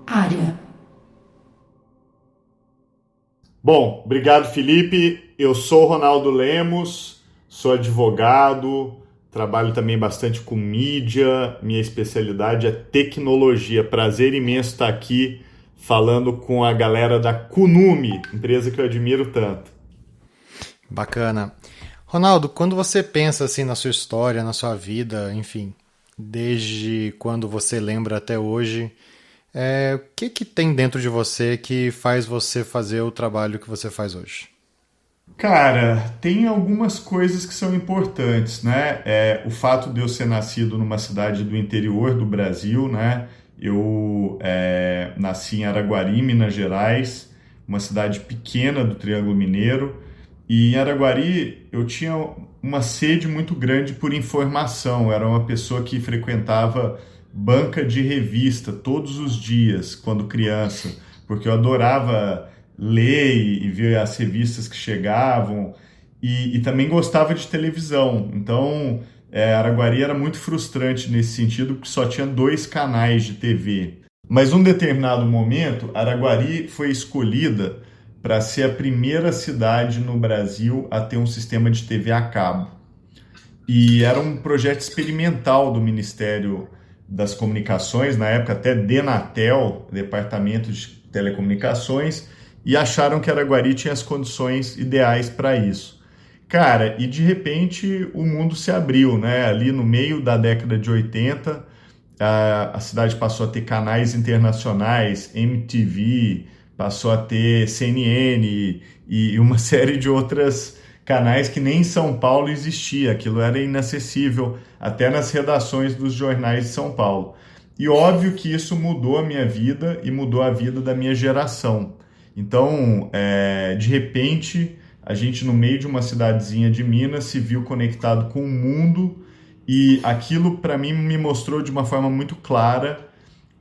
Área. Bom, obrigado, Felipe. Eu sou Ronaldo Lemos, sou advogado, trabalho também bastante com mídia. Minha especialidade é tecnologia. Prazer imenso estar aqui falando com a galera da Kunumi, empresa que eu admiro tanto. Bacana. Ronaldo, quando você pensa assim na sua história, na sua vida, enfim, desde quando você lembra até hoje, o que tem dentro de você que faz você fazer o trabalho que você faz hoje? Cara, tem algumas coisas que são importantes, né? O fato de eu ser nascido numa cidade do interior do Brasil, né? Eu nasci em Araguari, Minas Gerais, uma cidade pequena do Triângulo Mineiro. E em Araguari eu tinha uma sede muito grande por informação. Eu era uma pessoa que frequentava banca de revista todos os dias quando criança, porque eu adorava ler e ver as revistas que chegavam e também gostava de televisão. Então, Araguari era muito frustrante nesse sentido, porque só tinha dois canais de TV. Mas num determinado momento, Araguari foi escolhida para ser a primeira cidade no Brasil a ter um sistema de TV a cabo. E era um projeto experimental do Ministério das Comunicações, na época até Denatel, Departamento de Telecomunicações, e acharam que Araguari tinha as condições ideais para isso. Cara, e de repente o mundo se abriu, né? Ali no meio da década de 80, a cidade passou a ter canais internacionais, MTV, passou a ter CNN e uma série de outras canais que nem em São Paulo existia. Aquilo era inacessível até nas redações dos jornais de São Paulo. E óbvio que isso mudou a minha vida e mudou a vida da minha geração. Então, de repente, a gente no meio de uma cidadezinha de Minas se viu conectado com o mundo e aquilo para mim me mostrou de uma forma muito clara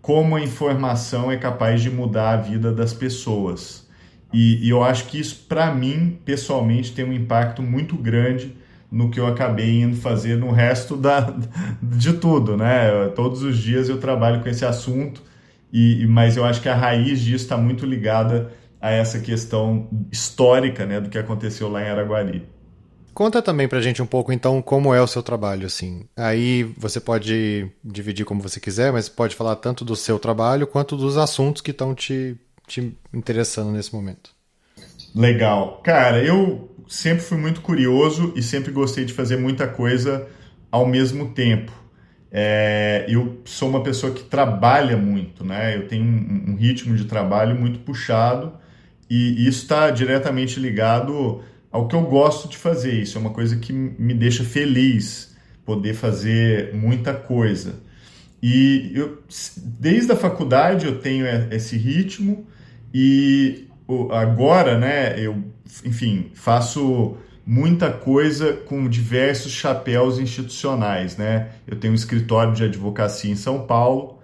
como a informação é capaz de mudar a vida das pessoas. E eu acho que isso, para mim, pessoalmente, tem um impacto muito grande no que eu acabei indo fazer no resto de tudo, né? Todos os dias eu trabalho com esse assunto, mas eu acho que a raiz disso está muito ligada a essa questão histórica, né, do que aconteceu lá em Araguari. Conta também pra gente um pouco, então, como é o seu trabalho, assim. Aí você pode dividir como você quiser, mas pode falar tanto do seu trabalho quanto dos assuntos que estão te interessando nesse momento. Legal. Cara, eu sempre fui muito curioso e sempre gostei de fazer muita coisa ao mesmo tempo. Eu sou uma pessoa que trabalha muito, né? Eu tenho um ritmo de trabalho muito puxado e isso está diretamente ligado ao que eu gosto de fazer. Isso é uma coisa que me deixa feliz, poder fazer muita coisa. E desde a faculdade eu tenho esse ritmo e agora, né, enfim, faço muita coisa com diversos chapéus institucionais, né? Eu tenho um escritório de advocacia em São Paulo,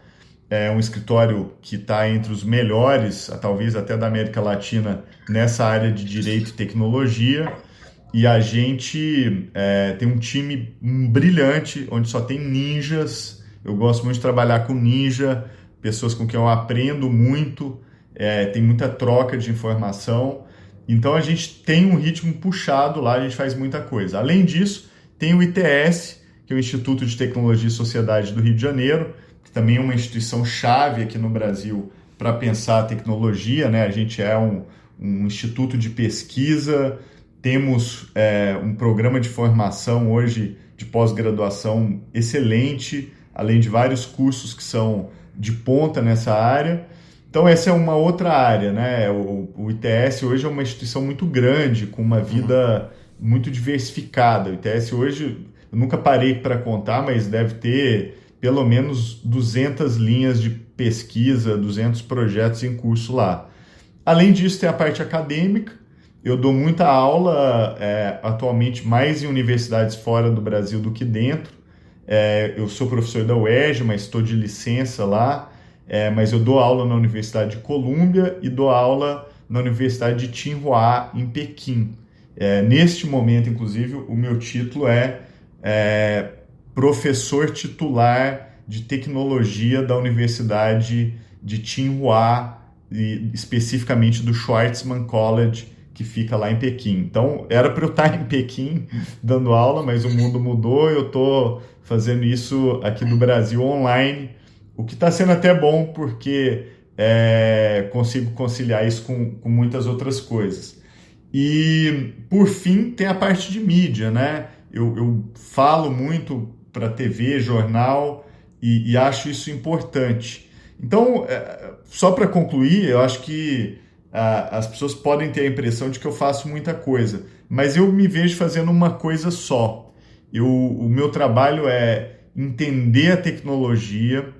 é um escritório que está entre os melhores, talvez até da América Latina, nessa área de direito e tecnologia. E a gente tem um time brilhante, onde só tem ninjas. Eu gosto muito de trabalhar com ninja, pessoas com quem eu aprendo muito, tem muita troca de informação. Então a gente tem um ritmo puxado lá, a gente faz muita coisa. Além disso, tem o ITS, que é o Instituto de Tecnologia e Sociedade do Rio de Janeiro, que também é uma instituição chave aqui no Brasil para pensar a tecnologia, né? A gente é um instituto de pesquisa, temos um programa de formação hoje de pós-graduação excelente, além de vários cursos que são de ponta nessa área. Então essa é uma outra área, né? O ITS hoje é uma instituição muito grande, com uma vida muito diversificada. O ITS hoje, eu nunca parei para contar, mas deve ter pelo menos 200 linhas de pesquisa, 200 projetos em curso lá. Além disso, tem a parte acadêmica. Eu dou muita aula, atualmente mais em universidades fora do Brasil do que dentro. Eu sou professor da UERJ, mas estou de licença lá. Mas eu dou aula na Universidade de Colômbia e dou aula na Universidade de Tsinghua, em Pequim. Neste momento, inclusive, o meu título é professor titular de tecnologia da Universidade de Tsinghua, e especificamente do Schwarzman College, que fica lá em Pequim. Então, era para eu estar em Pequim dando aula, mas o mundo mudou, eu estou fazendo isso aqui do Brasil online, o que está sendo até bom, porque consigo conciliar isso com muitas outras coisas. E, por fim, tem a parte de mídia, né? Eu falo muito para TV, jornal, e acho isso importante. Então, só para concluir, eu acho que as pessoas podem ter a impressão de que eu faço muita coisa, mas eu me vejo fazendo uma coisa só. O meu trabalho é entender a tecnologia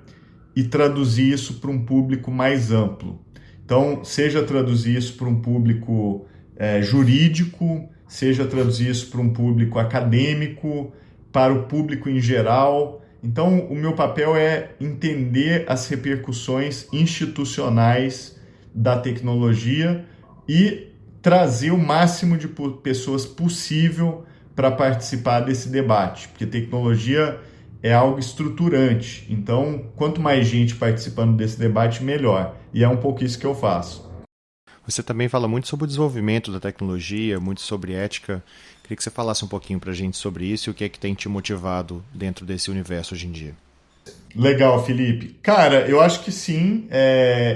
e traduzir isso para um público mais amplo. Então, seja traduzir isso para um público jurídico, seja traduzir isso para um público acadêmico, para o público em geral. Então, o meu papel é entender as repercussões institucionais da tecnologia e trazer o máximo de pessoas possível para participar desse debate, porque tecnologia é algo estruturante. Então, quanto mais gente participando desse debate, melhor. E é um pouco isso que eu faço. Você também fala muito sobre o desenvolvimento da tecnologia, muito sobre ética. Queria que você falasse um pouquinho para a gente sobre isso e o que é que tem te motivado dentro desse universo hoje em dia. Legal, Felipe. Cara, eu acho que sim.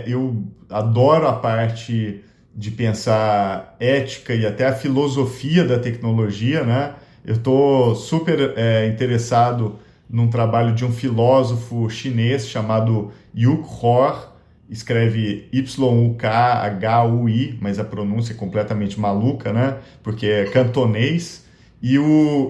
Eu adoro a parte de pensar ética e até a filosofia da tecnologia, né? Eu estou super interessado num trabalho de um filósofo chinês chamado Yu Hor, escreve Yukhui, mas a pronúncia é completamente maluca, né? Porque é cantonês. E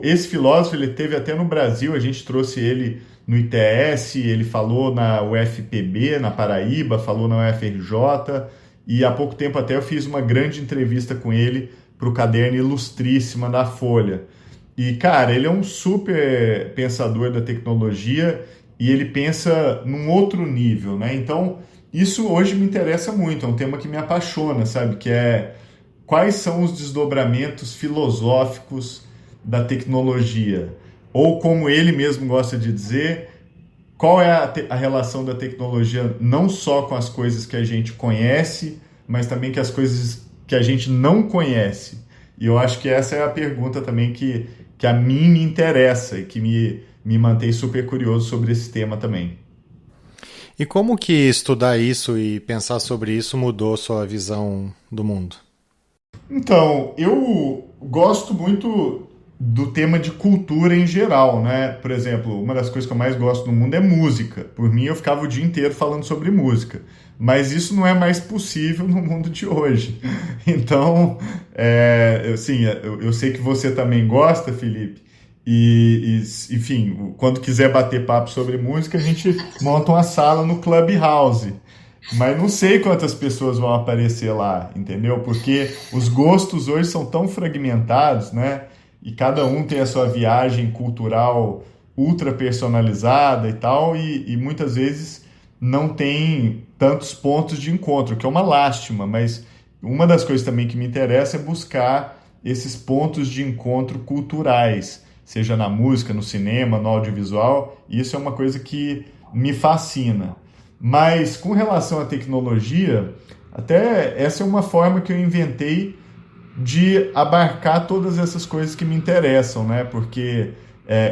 esse filósofo, ele teve até no Brasil, a gente trouxe ele no ITS, ele falou na UFPB, na Paraíba, falou na UFRJ, e há pouco tempo até eu fiz uma grande entrevista com ele para o caderno Ilustríssima da Folha. E, cara, ele é um super pensador da tecnologia e ele pensa num outro nível, né? Então, isso hoje me interessa muito, é um tema que me apaixona, sabe? Que é quais são os desdobramentos filosóficos da tecnologia? Ou, como ele mesmo gosta de dizer, qual é a relação da tecnologia não só com as coisas que a gente conhece, mas também com as coisas que a gente não conhece? E eu acho que essa é a pergunta também que a mim me interessa e que me mantém super curioso sobre esse tema também. E como que estudar isso e pensar sobre isso mudou sua visão do mundo? Então, eu gosto muito do tema de cultura em geral, né? Por exemplo, uma das coisas que eu mais gosto no mundo é música. Por mim, eu ficava o dia inteiro falando sobre música. Mas isso não é mais possível no mundo de hoje. Então, assim, eu sei que você também gosta, Felipe. Enfim, quando quiser bater papo sobre música, a gente monta uma sala no Clubhouse. Mas não sei quantas pessoas vão aparecer lá, entendeu? Porque os gostos hoje são tão fragmentados, né? E cada um tem a sua viagem cultural ultra personalizada e tal, e muitas vezes não tem tantos pontos de encontro, que é uma lástima, mas uma das coisas também que me interessa é buscar esses pontos de encontro culturais, seja na música, no cinema, no audiovisual, e isso é uma coisa que me fascina. Mas com relação à tecnologia, até essa é uma forma que eu inventei de abarcar todas essas coisas que me interessam, né? Porque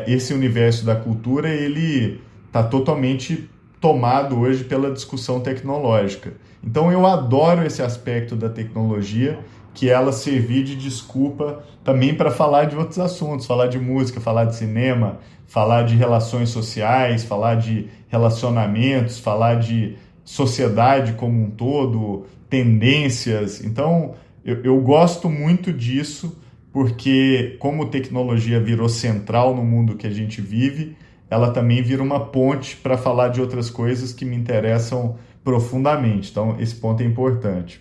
esse universo da cultura, ele está totalmente tomado hoje pela discussão tecnológica. Então eu adoro esse aspecto da tecnologia, que ela servir de desculpa também para falar de outros assuntos, falar de música, falar de cinema, falar de relações sociais, falar de relacionamentos, falar de sociedade como um todo, tendências. Então, eu gosto muito disso, porque como tecnologia virou central no mundo que a gente vive, ela também vira uma ponte para falar de outras coisas que me interessam profundamente. Então, esse ponto é importante.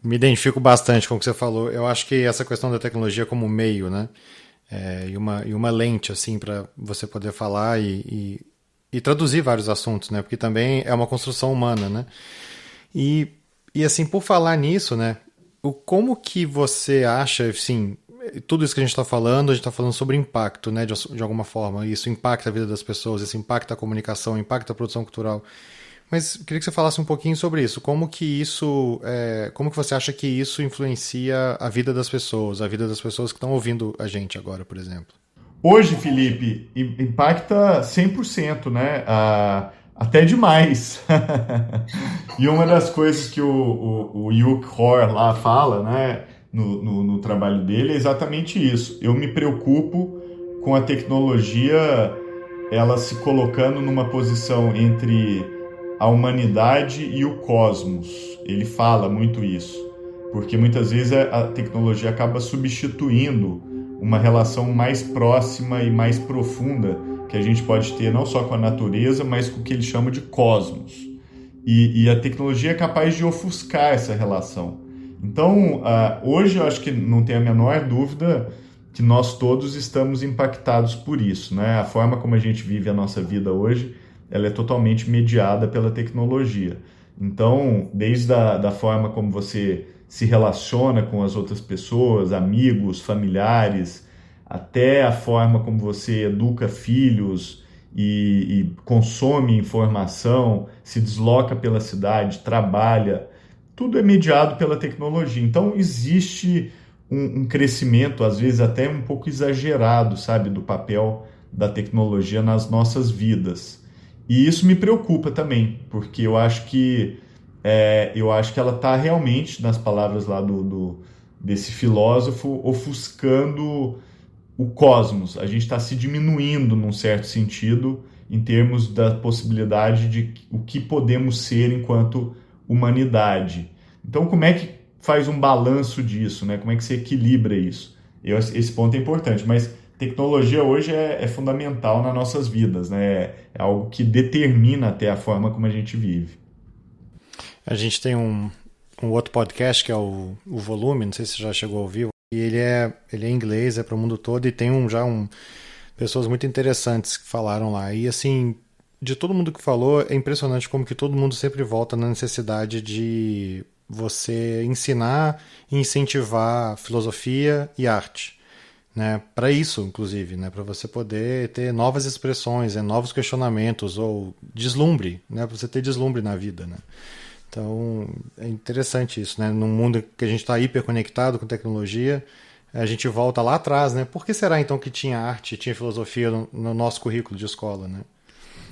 Me identifico bastante com o que você falou. Eu acho que essa questão da tecnologia como meio, né? E uma lente, assim, para você poder falar e traduzir vários assuntos, né? Porque também é uma construção humana, né? E assim, por falar nisso, né? Como que você acha, assim, tudo isso que a gente está falando sobre impacto, né, de alguma forma. Isso impacta a vida das pessoas, isso impacta a comunicação, impacta a produção cultural. Mas queria que você falasse um pouquinho sobre isso. Como que você acha que isso influencia a vida das pessoas, a vida das pessoas que estão ouvindo a gente agora, por exemplo? Hoje, Felipe, impacta 100%, né? Até demais. E uma das coisas que o Yuke Hor lá fala, né, no trabalho dele, é exatamente isso. Eu me preocupo com a tecnologia, ela se colocando numa posição entre a humanidade e o cosmos. Ele fala muito isso, porque muitas vezes a tecnologia acaba substituindo uma relação mais próxima e mais profunda que a gente pode ter não só com a natureza, mas com o que ele chama de cosmos. E a tecnologia é capaz de ofuscar essa relação. Então, hoje eu acho que não tem a menor dúvida que nós todos estamos impactados por isso, né? A forma como a gente vive a nossa vida hoje, ela é totalmente mediada pela tecnologia. Então, desde da forma como você se relaciona com as outras pessoas, amigos, familiares, até a forma como você educa filhos e consome informação, se desloca pela cidade, trabalha, tudo é mediado pela tecnologia. Então, existe um crescimento, às vezes até um pouco exagerado, sabe, do papel da tecnologia nas nossas vidas. E isso me preocupa também, porque eu acho que ela está realmente, nas palavras lá desse filósofo, ofuscando o cosmos. A gente está se diminuindo, num certo sentido, em termos da possibilidade de o que podemos ser enquanto humanidade. Então, como é que faz um balanço disso, né? Como é que você equilibra isso? Esse ponto é importante, mas tecnologia hoje é fundamental nas nossas vidas, né? É algo que determina até a forma como a gente vive. A gente tem um outro podcast que é o Volume, não sei se você já chegou a ouvir, e ele é em inglês, é para o mundo todo, e tem pessoas muito interessantes que falaram lá. E assim, de todo mundo que falou, é impressionante como que todo mundo sempre volta na necessidade de você ensinar e incentivar filosofia e arte, né? Para isso, inclusive, né? Para você poder ter novas expressões, novos questionamentos ou deslumbre, né? Para você ter deslumbre na vida, né? Então, é interessante isso, né? Num mundo que a gente está hiperconectado com tecnologia, a gente volta lá atrás, né? Por que será então que tinha arte, tinha filosofia no nosso currículo de escola, né?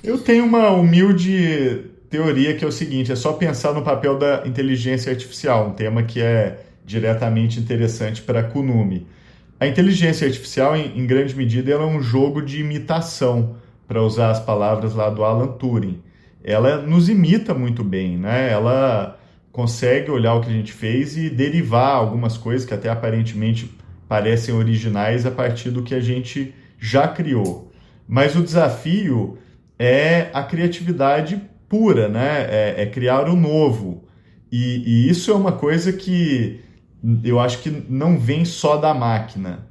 Eu tenho uma humilde teoria que é o seguinte: é só pensar no papel da inteligência artificial, um tema que é diretamente interessante para a Kunume. A inteligência artificial, em grande medida, ela é um jogo de imitação, para usar as palavras lá do Alan Turing. Ela nos imita muito bem, né? Ela consegue olhar o que a gente fez e derivar algumas coisas que até aparentemente parecem originais a partir do que a gente já criou. Mas o desafio é a criatividade pura, né? É criar o novo. E isso é uma coisa que eu acho que não vem só da máquina.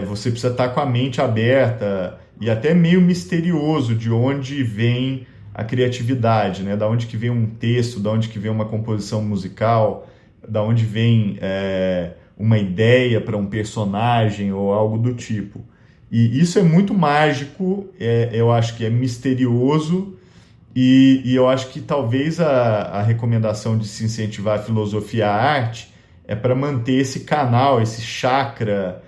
Você precisa estar com a mente aberta e até meio misterioso de onde vem a criatividade, né? Da onde que vem um texto, da onde que vem uma composição musical, da onde vem uma ideia para um personagem ou algo do tipo. E isso é muito mágico, eu acho que é misterioso, e eu acho que talvez a recomendação de se incentivar a filosofia e a arte é para manter esse canal, esse chakra,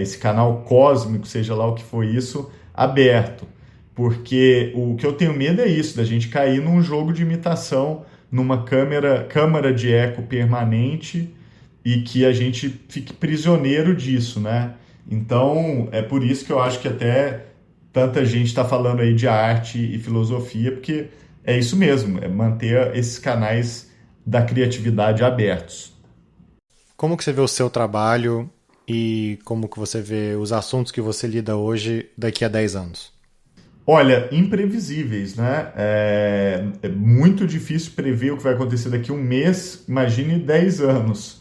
esse canal cósmico, seja lá o que for isso, aberto. Porque o que eu tenho medo é isso, da gente cair num jogo de imitação, numa câmara de eco permanente, e que a gente fique prisioneiro disso, né? Então, é por isso que eu acho que até tanta gente está falando aí de arte e filosofia, porque é isso mesmo, é manter esses canais da criatividade abertos. Como que você vê o seu trabalho e como que você vê os assuntos que você lida hoje daqui a 10 anos? Olha, imprevisíveis, né? É muito difícil prever o que vai acontecer daqui a um mês, imagine 10 anos.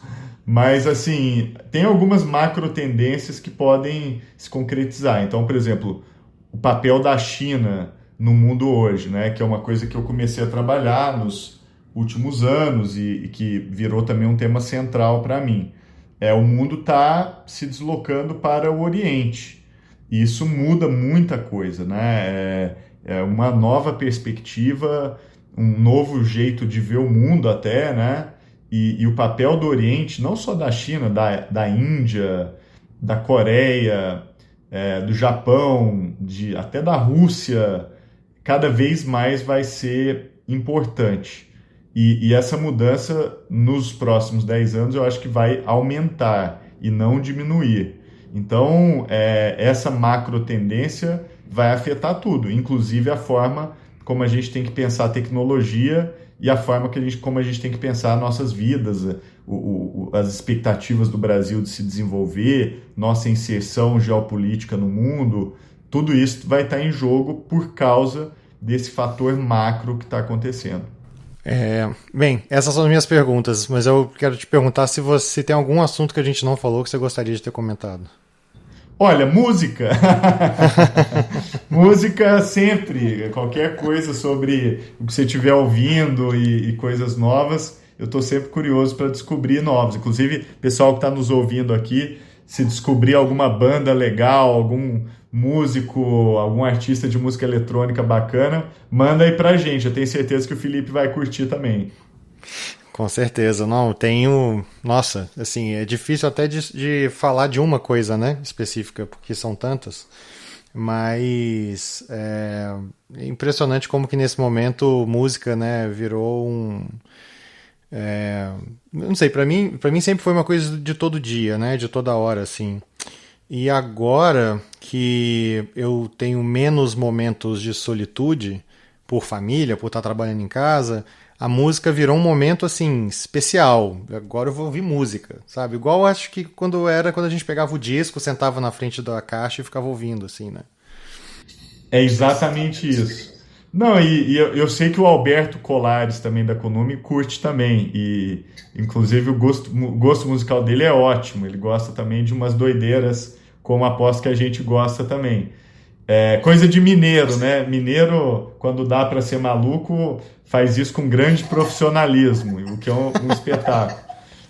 Mas, assim, tem algumas macro tendências que podem se concretizar. Então, por exemplo, o papel da China no mundo hoje, né? Que é uma coisa que eu comecei a trabalhar nos últimos anos e que virou também um tema central para mim. o mundo está se deslocando para o Oriente. E isso muda muita coisa, né? É uma nova perspectiva, um novo jeito de ver o mundo até, né? E o papel do Oriente, não só da China, da Índia, da Coreia, do Japão, até da Rússia, cada vez mais vai ser importante. E essa mudança, nos próximos 10 anos, eu acho que vai aumentar e não diminuir. Então, essa macro tendência vai afetar tudo, inclusive a forma como a gente tem que pensar a tecnologia e a forma como a gente tem que pensar nossas vidas, as expectativas do Brasil de se desenvolver, nossa inserção geopolítica no mundo, tudo isso vai estar em jogo por causa desse fator macro que está acontecendo. Bem, essas são as minhas perguntas, mas eu quero te perguntar se você tem algum assunto que a gente não falou que você gostaria de ter comentado. Olha, música. Música sempre. Qualquer coisa sobre o que você estiver ouvindo e coisas novas, eu estou sempre curioso para descobrir novos. Inclusive, pessoal que está nos ouvindo aqui, se descobrir alguma banda legal, algum músico, algum artista de música eletrônica bacana, manda aí pra gente. Eu tenho certeza que o Felipe vai curtir também. Com certeza, não, tenho... Nossa, assim, é difícil até de falar de uma coisa, né, específica, porque são tantas, mas é impressionante como que nesse momento música, né, virou não sei, pra mim sempre foi uma coisa de todo dia, né, de toda hora, assim. E agora que eu tenho menos momentos de solitude por família, por estar trabalhando em casa, a música virou um momento assim especial. Agora eu vou ouvir música, sabe? Igual acho que quando a gente pegava o disco, sentava na frente da caixa e ficava ouvindo, assim, né? É exatamente isso. Não, e eu sei que o Alberto Colares, também da Conume, curte também. E, inclusive, o gosto musical dele é ótimo. Ele gosta também de umas doideiras, como aposto que a gente gosta também. É coisa de mineiro, né? Mineiro, quando dá para ser maluco, faz isso com grande profissionalismo, o que é um espetáculo.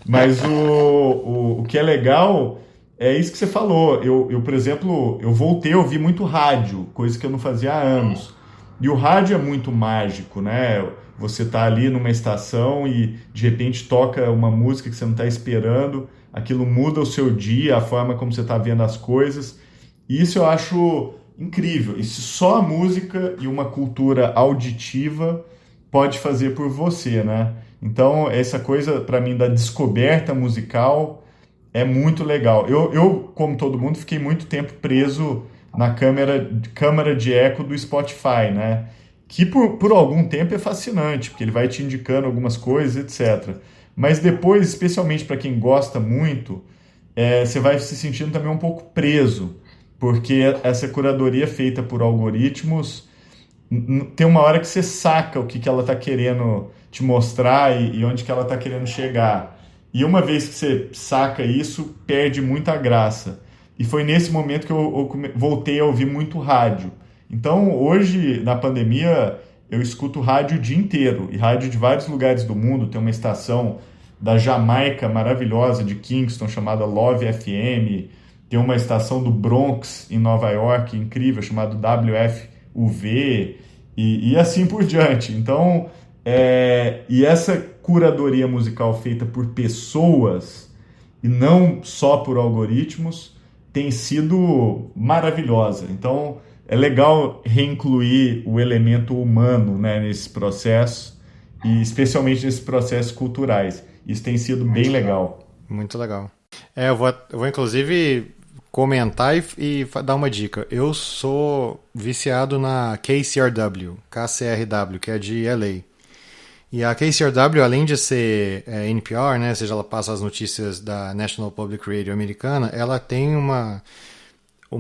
Mas o que é legal é isso que você falou. Por exemplo, eu voltei a ouvir muito rádio, coisa que eu não fazia há anos. E o rádio é muito mágico, né? Você tá ali numa estação e de repente toca uma música que você não está esperando, aquilo muda o seu dia, a forma como você está vendo as coisas. E isso eu acho incrível. Isso só a música e uma cultura auditiva pode fazer por você, né? Então, essa coisa, para mim, da descoberta musical é muito legal. Eu, como todo mundo, fiquei muito tempo preso na câmara de eco do Spotify, né? Que por algum tempo é fascinante, porque ele vai te indicando algumas coisas, etc. Mas depois, especialmente para quem gosta muito, você vai se sentindo também um pouco preso, porque essa curadoria feita por algoritmos tem uma hora que você saca o que ela está querendo te mostrar e onde que ela está querendo chegar. E uma vez que você saca isso, perde muita graça. E foi nesse momento que eu voltei a ouvir muito rádio. Então, hoje, na pandemia, eu escuto rádio o dia inteiro. E rádio de vários lugares do mundo. Tem uma estação da Jamaica maravilhosa, de Kingston, chamada Love FM. Tem uma estação do Bronx, em Nova York, incrível, chamada WFUV. E assim por diante. Então, e essa curadoria musical feita por pessoas, e não só por algoritmos, tem sido maravilhosa. Então, é legal reincluir o elemento humano, né, nesse processo, e especialmente nesses processos culturais. Isso tem sido bem legal. Muito legal. Eu vou inclusive comentar e dar uma dica. Eu sou viciado na KCRW, que é de LA. E a KCRW, além de ser NPR, né, ou seja, ela passa as notícias da National Public Radio americana, ela tem uma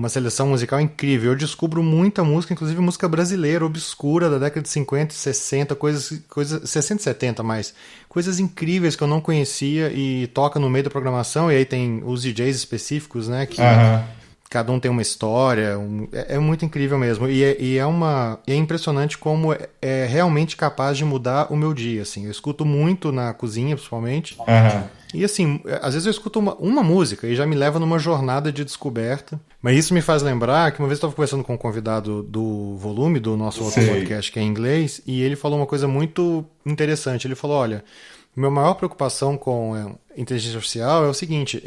seleção musical incrível. Eu descubro muita música, inclusive música brasileira, obscura, da década de 50, 60, coisas 60 e 70 mais. Coisas incríveis que eu não conhecia e toca no meio da programação, e aí tem os DJs específicos, né, cada um tem uma história, é muito incrível mesmo. E é impressionante como é realmente capaz de mudar o meu dia. Assim. Eu escuto muito na cozinha, principalmente. Aham. E assim, às vezes eu escuto uma música e já me leva numa jornada de descoberta. Mas isso me faz lembrar que uma vez eu estava conversando com um convidado do Volume, do nosso outro podcast que é em inglês, e ele falou uma coisa muito interessante. Ele falou, olha, minha maior preocupação com inteligência artificial é o seguinte,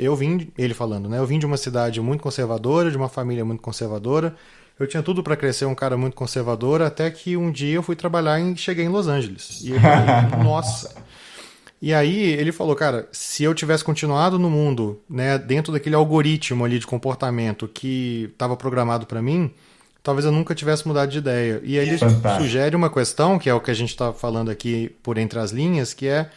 ele falando, né? Eu vim de uma cidade muito conservadora, de uma família muito conservadora, eu tinha tudo para crescer um cara muito conservador, até que um dia eu fui trabalhar e cheguei em Los Angeles. E eu falei, nossa... E aí ele falou, cara, se eu tivesse continuado no mundo, né, dentro daquele algoritmo ali de comportamento que estava programado para mim, talvez eu nunca tivesse mudado de ideia. E aí ele sugere uma questão, que é o que a gente está falando aqui por entre as linhas, que é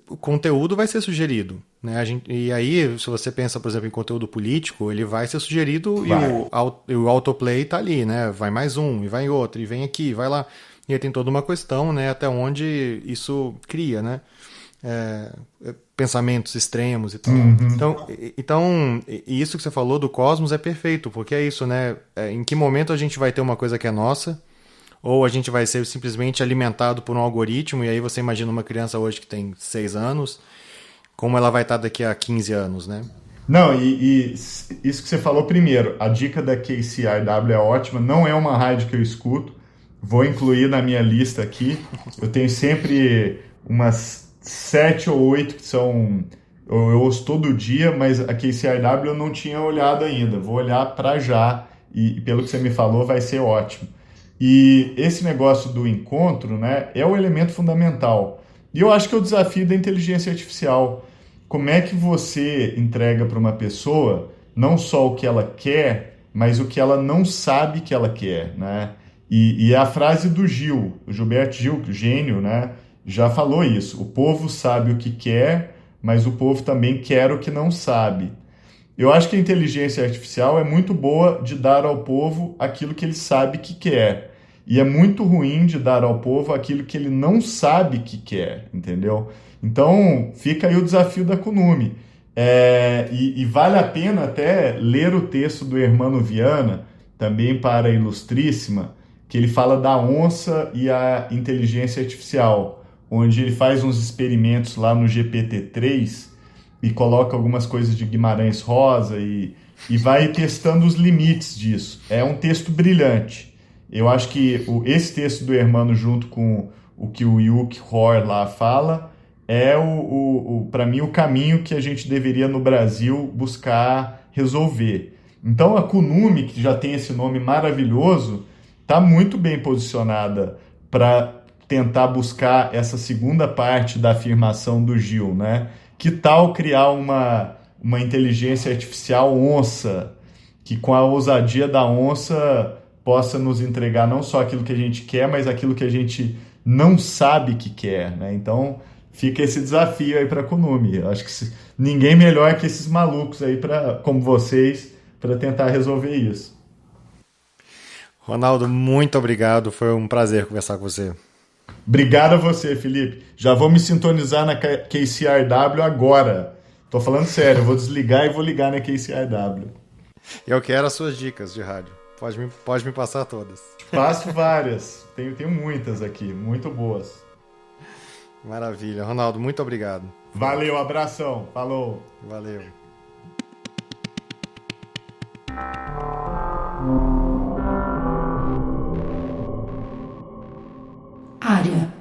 o conteúdo vai ser sugerido. Né? E aí, se você pensa, por exemplo, em conteúdo político, ele vai ser sugerido e o autoplay está ali, né? Vai mais um, e vai outro, e vem aqui, vai lá. E aí tem toda uma questão, né, até onde isso cria, né, pensamentos extremos e tal. Então, isso que você falou do cosmos é perfeito, porque é isso, né, em que momento a gente vai ter uma coisa que é nossa, ou a gente vai ser simplesmente alimentado por um algoritmo, e aí você imagina uma criança hoje que tem 6 anos, como ela vai estar daqui a 15 anos, né? Não, e isso que você falou primeiro, a dica da KCRW é ótima, não é uma rádio que eu escuto, vou incluir na minha lista aqui. Eu tenho sempre umas 7 ou 8 que são... Eu ouço todo dia, mas a KCRW eu não tinha olhado ainda. Vou olhar para já e pelo que você me falou vai ser ótimo. E esse negócio do encontro, né, é o elemento fundamental. E eu acho que é o desafio da inteligência artificial. Como é que você entrega para uma pessoa não só o que ela quer, mas o que ela não sabe que ela quer, né? E a frase do Gil, o Gilberto Gil, gênio, né, já falou isso. O povo sabe o que quer, mas o povo também quer o que não sabe. Eu acho que a inteligência artificial é muito boa de dar ao povo aquilo que ele sabe que quer. E é muito ruim de dar ao povo aquilo que ele não sabe que quer, entendeu? Então, fica aí o desafio da Kunume. E vale a pena até ler o texto do Hermano Viana, também para a Ilustríssima, que ele fala da onça e a inteligência artificial, onde ele faz uns experimentos lá no GPT-3 e coloca algumas coisas de Guimarães Rosa e vai testando os limites disso. É um texto brilhante. Eu acho que esse texto do Hermano, junto com o que o Yuki Hoare lá fala, é para mim o caminho que a gente deveria no Brasil buscar resolver. Então a Kunume, que já tem esse nome maravilhoso, está muito bem posicionada para tentar buscar essa segunda parte da afirmação do Gil, né? Que tal criar uma inteligência artificial onça, que com a ousadia da onça possa nos entregar não só aquilo que a gente quer, mas aquilo que a gente não sabe que quer, né? Então fica esse desafio aí para a Kunume. Acho que ninguém melhor que esses malucos aí, como vocês, para tentar resolver isso. Ronaldo, muito obrigado. Foi um prazer conversar com você. Obrigado a você, Felipe. Já vou me sintonizar na KCRW agora. Tô falando sério, eu vou desligar e vou ligar na KCRW. Eu quero as suas dicas de rádio. Pode me passar todas. Passo várias. Tenho muitas aqui, muito boas. Maravilha. Ronaldo, muito obrigado. Valeu, abração. Falou. Valeu. Área.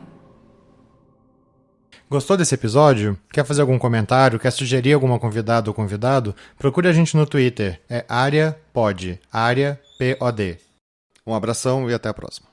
Gostou desse episódio? Quer fazer algum comentário? Quer sugerir alguma convidada ou convidado? Procure a gente no Twitter. É AreaPod. Área POD. Um abração e até a próxima.